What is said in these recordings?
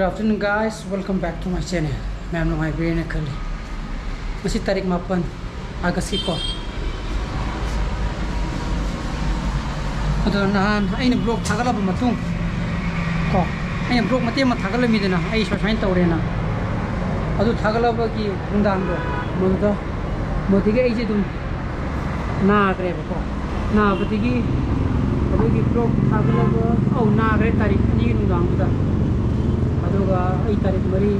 afternoon guys, welcome back to my channel. Ma'am no my brain kali. Masih tarik 8 August ko. Ado nahan ay na vlog thagala ba matung. Ko. Ay vlog mati ma thagala mi dena. Ay shine tawre na. Ado thagala ba ki undang do. Moda modiga ay dum na gre ko. Na batigi abagi vlog thagala ba au na gre tarik ni undang da. Aduga ay tarik mari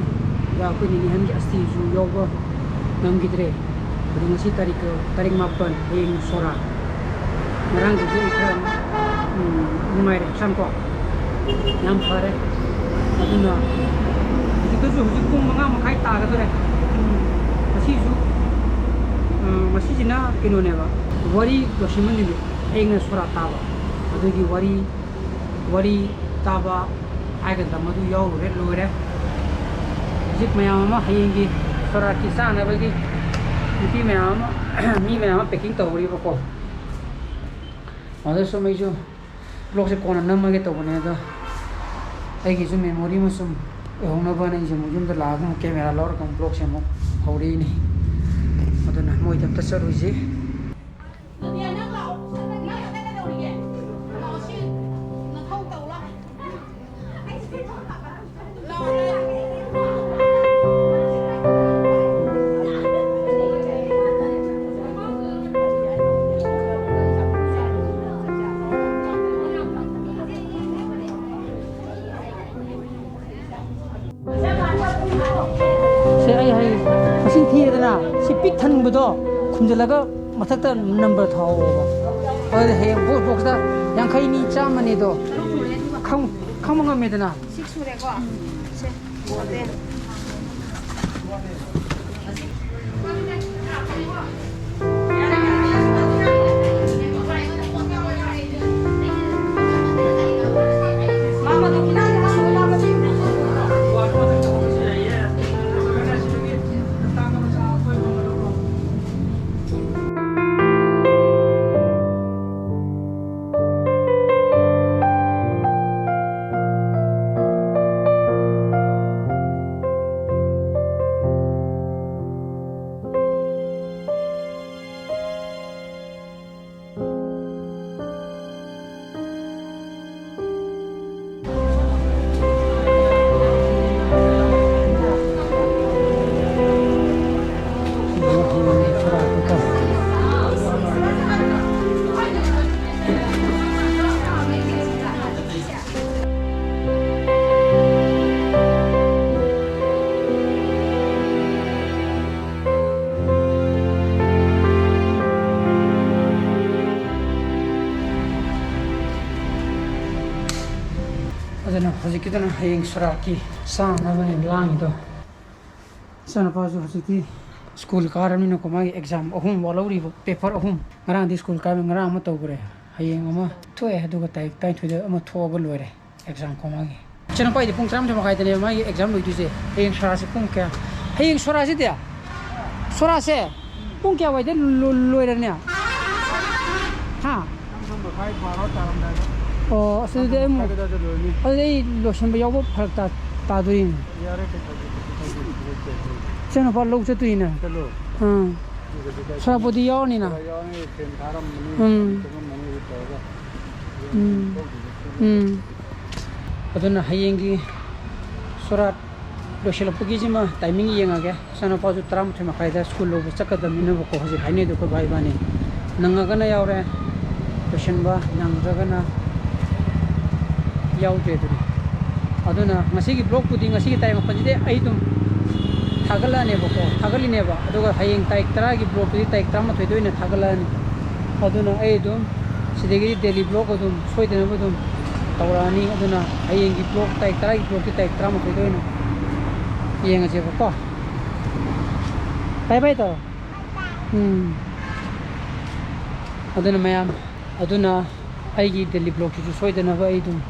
ya ko ni han asti ju yoga nam gidre adu ngasi tarik 8 hayeng Sorat marang ju ikram numai re sam ko nam phare aduna itu ju ju pung manga makai ta ga dore masi jina kino ne ba wari doshimani ni hayeng Sorat ta ba adugi wari ta ba aiga damadu yaw re lore jik mayama hayenggi Sorat ki sana bagi mi mayama packing tawri ba ko ado so mai jo blog se kona namma ge tawne da ai gi jo memory ma sum hona bana je mujum da lagu camera lor kam blog se mo hori ni ado na moi tam ta saru ji Sipik tan budo kumjalaga mathakta number thao ba ade he box da yang khai ni chama ni do kham ngam medana 6 sure ko se bode Kita na hayeng Sorat ki sang na bani lang ito sana pa jo hajiki school karami no ko mai exam ahum walori paper ahum ngarang di school ka ngarang ma tawre hayeng ama thoe hadu ga tai thude ama thoga loire exam ko mai chana pai di pung tram thama kai tane mai exam loi dise hayeng Sorat se pung kya hayeng Sorat se dia Sorat se pung kya wai de loire ne ha oh so de mo ade lotion ba yaw phak ta duin chana pa lok che tuina sa bodi yaw ni na aduna hayenggi Sorat lotion pugi jima timing yenga ge sana pa ju tram thema kai da school lo chaka da mina ko hoje haine do ko bai bani nanga gana yawre lotion ba nang jagana yaw de duri aduna ngasi gi blog pudi ngasi gi time panjide ai tum thagala ne bako thagali ne ba aduga hayeng taik tara gi blog pudi taik tama thoi ne thagala ne aduna ai dum sidegi daily blog adum soidena badum tawrani aduna hayeng gi blog taik tara gi blog taik tama thoi ne yenga je bako bye bye to aduna mayam aduna ai gi daily blog ju soidena ba ai dum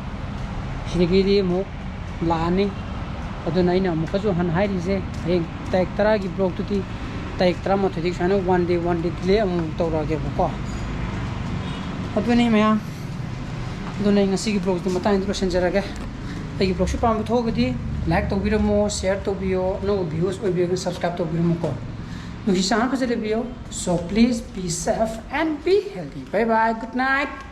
Sinigidi mo lani aduna ina mo kaso han hairi je heng taik tara gi blog tuti taik tara ma thudik sana one day delay am tawra ge ko aduni maya aduna ngasi gi blog tu mata indro senjara ge ai gi blog shu pam thogdi like tobiramo, share tobio, no views oibio subscribe tobiramo ko. Nuhi sana ko sa review. So please be safe and be healthy. Bye bye. Good night.